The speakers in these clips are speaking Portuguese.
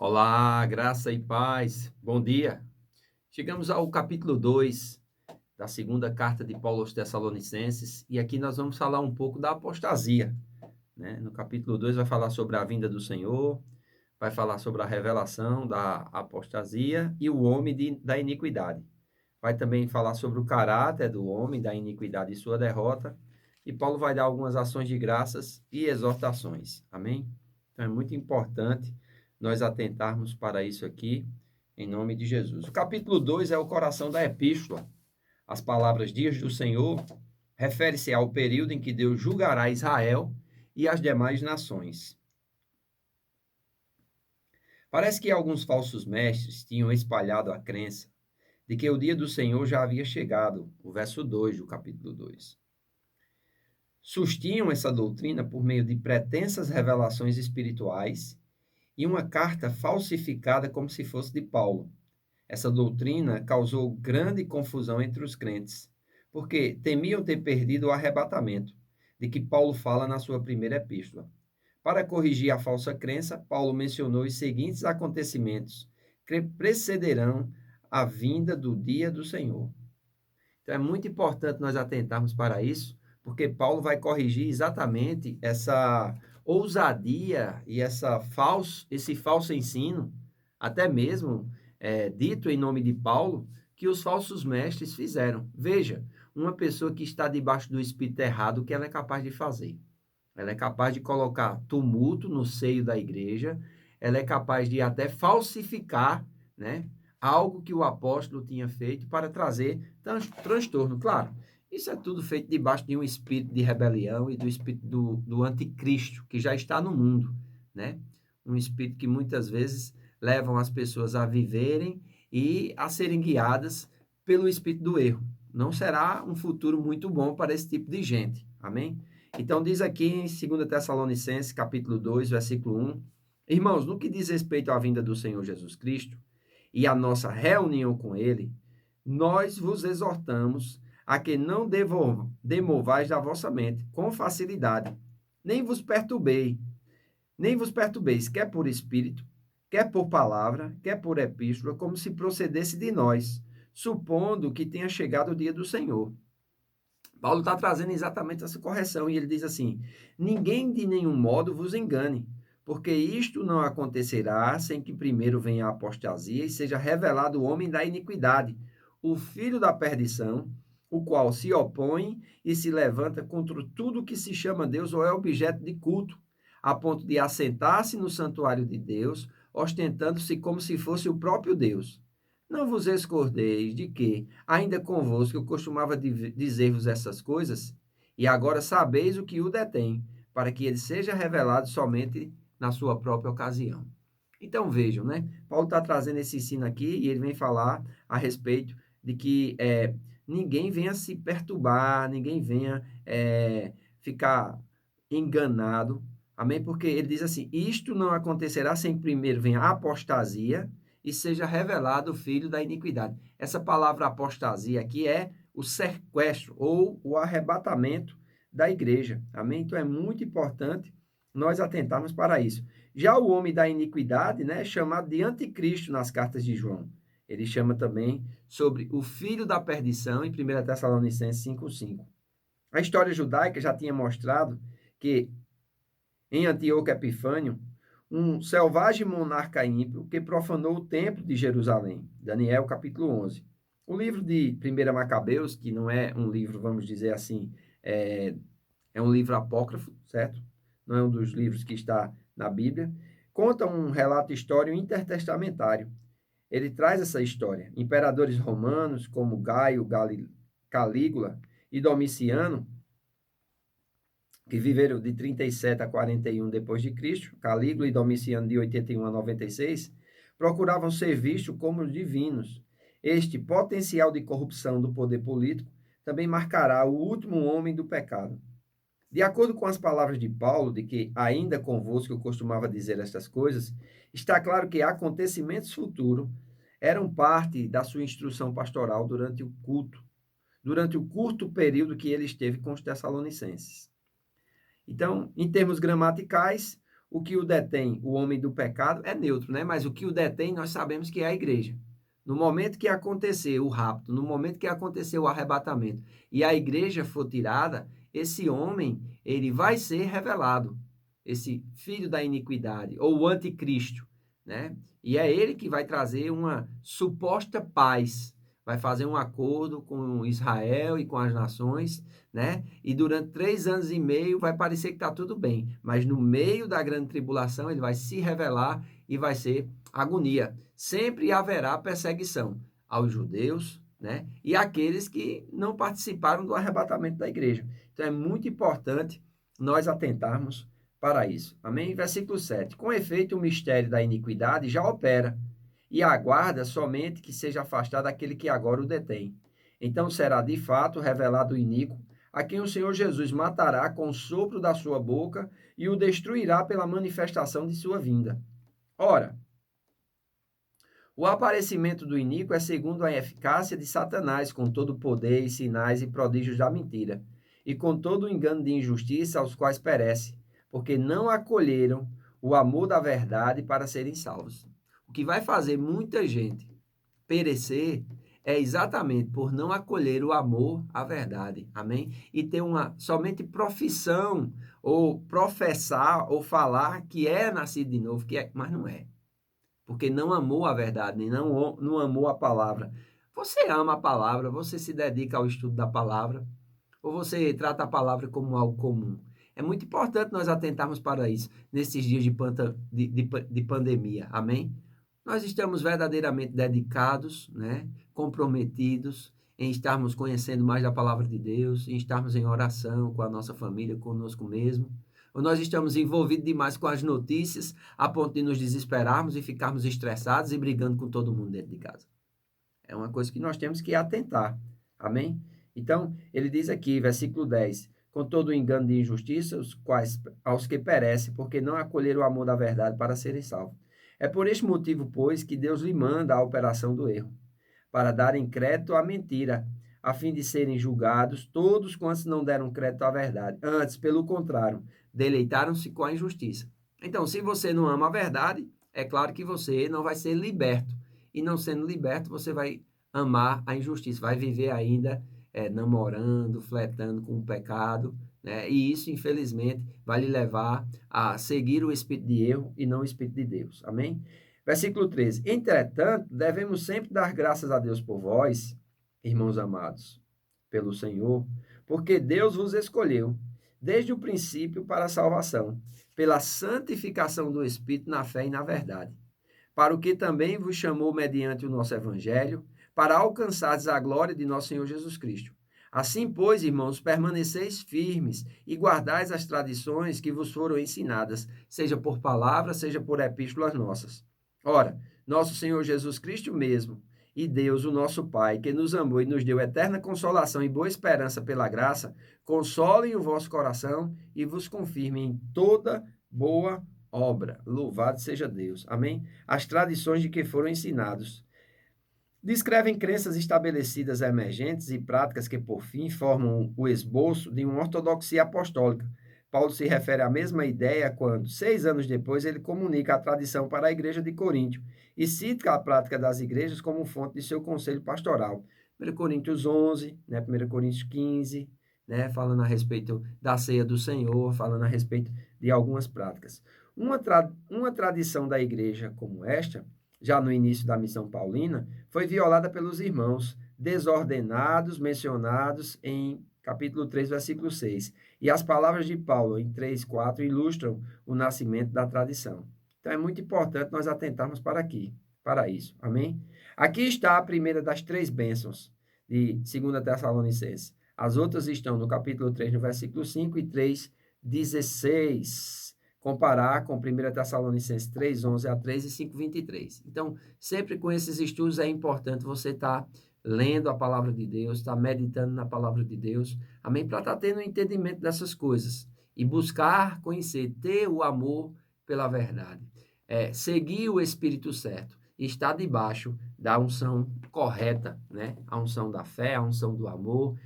Olá, graça e paz. Bom dia. Chegamos ao capítulo 2 da segunda carta de Paulo aos Tessalonicenses e aqui nós vamos falar um pouco da apostasia, né? No capítulo 2 vai falar sobre a vinda do Senhor, vai falar sobre a revelação da apostasia e o homem da iniquidade. Vai também falar sobre o caráter do homem da iniquidade e sua derrota. E Paulo vai dar algumas ações de graças e exortações. Amém? Então é muito importante nós atentarmos para isso aqui, em nome de Jesus. O capítulo 2 é o coração da epístola. As palavras dias do Senhor refere-se ao período em que Deus julgará Israel e as demais nações. Parece que alguns falsos mestres tinham espalhado a crença de que o dia do Senhor já havia chegado, o verso 2 do capítulo 2. Sustiam essa doutrina por meio de pretensas revelações espirituais e uma carta falsificada como se fosse de Paulo. Essa doutrina causou grande confusão entre os crentes, porque temiam ter perdido o arrebatamento, de que Paulo fala na sua primeira epístola. Para corrigir a falsa crença, Paulo mencionou os seguintes acontecimentos que precederão a vinda do dia do Senhor. Então é muito importante nós atentarmos para isso, porque Paulo vai corrigir exatamente essa ousadia e esse falso ensino, até mesmo dito em nome de Paulo, que os falsos mestres fizeram. Veja, uma pessoa que está debaixo do espírito errado, o que ela é capaz de fazer? Ela é capaz de colocar tumulto no seio da igreja, ela é capaz de até falsificar, né, algo que o apóstolo tinha feito para trazer transtorno. Claro, isso é tudo feito debaixo de um espírito de rebelião e do espírito do anticristo, que já está no mundo, né? Um espírito que muitas vezes levam as pessoas a viverem e a serem guiadas pelo espírito do erro. Não será um futuro muito bom para esse tipo de gente. Amém? Então diz aqui em 2 Tessalonicenses, capítulo 2, versículo 1, irmãos, no que diz respeito à vinda do Senhor Jesus Cristo e à nossa reunião com ele, nós vos exortamos a que não demovais da vossa mente com facilidade, nem vos perturbeis, nem vos perturbeis, quer por espírito, quer por palavra, quer por epístola, como se procedesse de nós, supondo que tenha chegado o dia do Senhor. Paulo está trazendo exatamente essa correção e ele diz assim: ninguém de nenhum modo vos engane, porque isto não acontecerá sem que primeiro venha a apostasia e seja revelado o homem da iniquidade, o filho da perdição, o qual se opõe e se levanta contra tudo que se chama Deus ou é objeto de culto, a ponto de assentar-se no santuário de Deus, ostentando-se como se fosse o próprio Deus. Não vos escordeis de que, ainda convosco, eu costumava dizer-vos essas coisas, e agora sabeis o que o detém, para que ele seja revelado somente na sua própria ocasião. Então vejam, né? Paulo está trazendo esse ensino aqui e ele vem falar a respeito de que ninguém venha se perturbar, ninguém venha ficar enganado, amém? Porque ele diz assim: isto não acontecerá sem primeiro venha a apostasia e seja revelado o filho da iniquidade. Essa palavra apostasia aqui é o sequestro ou o arrebatamento da igreja. Amém? Então é muito importante nós atentarmos para isso. Já o homem da iniquidade, né, é chamado de anticristo nas cartas de João. Ele chama também sobre o filho da perdição em 1 Tessalonicenses 5:5. A história judaica já tinha mostrado que em Antíoco Epifânio, um selvagem monarca ímpio que profanou o templo de Jerusalém. Daniel, capítulo 11. O livro de 1 Macabeus, que não é um livro, vamos dizer assim, é um livro apócrifo, certo? Não é um dos livros que está na Bíblia. Conta um relato histórico intertestamentário. Ele traz essa história. Imperadores romanos, como Gaio, Calígula e Domiciano, que viveram de 37 a 41 depois de Cristo, Calígula e Domiciano de 81 a 96, procuravam ser vistos como divinos. Este potencial de corrupção do poder político também marcará o último homem do pecado. De acordo com as palavras de Paulo, de que ainda convosco eu costumava dizer estas coisas, está claro que acontecimentos futuros eram parte da sua instrução pastoral durante o curto período que ele esteve com os Tessalonicenses. Então, em termos gramaticais, o que o detém, o homem do pecado, é neutro, né? Mas o que o detém, nós sabemos que é a igreja. No momento que acontecer o rapto, no momento que acontecer o arrebatamento e a igreja for tirada, esse homem, ele vai ser revelado, esse filho da iniquidade, ou o anticristo, né? E é ele que vai trazer uma suposta paz, vai fazer um acordo com Israel e com as nações, né? E durante 3 anos e meio vai parecer que está tudo bem, mas no meio da grande tribulação ele vai se revelar e vai ser agonia. Sempre haverá perseguição aos judeus, né? E àqueles que não participaram do arrebatamento da igreja. Então é muito importante nós atentarmos para isso. Amém? Versículo 7. Com efeito, o mistério da iniquidade já opera, e aguarda somente que seja afastado aquele que agora o detém. Então será de fato revelado o iníquo, a quem o Senhor Jesus matará com o sopro da sua boca e o destruirá pela manifestação de sua vinda. Ora, o aparecimento do iníquo é segundo a eficácia de Satanás, com todo o poder e sinais e prodígios da mentira, e com todo o engano de injustiça aos quais perece, porque não acolheram o amor da verdade para serem salvos. O que vai fazer muita gente perecer é exatamente por não acolher o amor à verdade, amém? E ter uma somente profissão, ou professar, ou falar que é nascido de novo, mas não é, porque não amou a verdade, nem não amou a palavra. Você ama a palavra, você se dedica ao estudo da palavra, ou você trata a palavra como algo comum? É muito importante nós atentarmos para isso nesses dias de pandemia, amém? Nós estamos verdadeiramente dedicados, né, comprometidos em estarmos conhecendo mais da palavra de Deus, em estarmos em oração com a nossa família, conosco mesmo. Ou nós estamos envolvidos demais com as notícias, a ponto de nos desesperarmos e ficarmos estressados e brigando com todo mundo dentro de casa. É uma coisa que nós temos que atentar. Amém? Então, ele diz aqui, versículo 10: com todo o engano de injustiça, aos que perecem, porque não acolheram o amor da verdade para serem salvos. É por este motivo, pois, que Deus lhe manda a operação do erro, para darem crédito à mentira, a fim de serem julgados todos quantos não deram crédito à verdade. Antes, pelo contrário, deleitaram-se com a injustiça. Então, se você não ama a verdade, é claro que você não vai ser liberto. E não sendo liberto, você vai amar a injustiça, vai viver ainda namorando, flertando com o pecado, né? E isso, infelizmente, vai lhe levar a seguir o espírito de erro e não o espírito de Deus. Amém? Versículo 13. Entretanto, devemos sempre dar graças a Deus por vós, irmãos amados, pelo Senhor, porque Deus vos escolheu desde o princípio para a salvação, pela santificação do Espírito na fé e na verdade, para o que também vos chamou mediante o nosso Evangelho, para alcançardes a glória de nosso Senhor Jesus Cristo. Assim, pois, irmãos, permaneceis firmes e guardais as tradições que vos foram ensinadas, seja por palavra, seja por epístolas nossas. Ora, nosso Senhor Jesus Cristo mesmo, e Deus, o nosso Pai, que nos amou e nos deu eterna consolação e boa esperança pela graça, consolem o vosso coração e vos confirmem em toda boa obra. Louvado seja Deus. Amém? As tradições de que foram ensinados. Descrevem crenças estabelecidas emergentes e práticas que, por fim, formam o esboço de uma ortodoxia apostólica. Paulo se refere à mesma ideia quando, 6 anos depois, ele comunica a tradição para a igreja de Coríntio e cita a prática das igrejas como fonte de seu conselho pastoral. 1 Coríntios 11, né, 1 Coríntios 15, né, falando a respeito da ceia do Senhor, falando a respeito de algumas práticas. Uma tradição da igreja como esta, já no início da missão paulina, foi violada pelos irmãos desordenados mencionados em capítulo 3, versículo 6. E as palavras de Paulo em 3, 4 ilustram o nascimento da tradição. Então é muito importante nós atentarmos para isso. Amém? Aqui está a primeira das 3 bênçãos de 2 Tessalonicenses. As outras estão no capítulo 3, no versículo 5 e 3, 16. Comparar com 1 Tessalonicenses 3, 11 a 3 e 5, 23. Então, sempre com esses estudos é importante você estar lendo a palavra de Deus, estar meditando na palavra de Deus, amém? Para estar tendo um entendimento dessas coisas e buscar conhecer, ter o amor pela verdade, seguir o Espírito certo e estar debaixo da unção correta, né? A unção da fé, a unção do amor,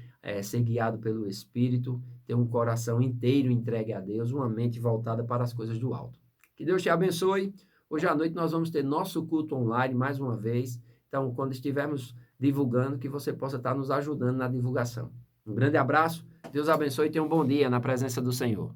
ser guiado pelo Espírito, ter um coração inteiro entregue a Deus, uma mente voltada para as coisas do alto. Que Deus te abençoe. Hoje à noite nós vamos ter nosso culto online mais uma vez. Então, quando estivermos divulgando, que você possa estar nos ajudando na divulgação. Um grande abraço, Deus abençoe e tenha um bom dia na presença do Senhor.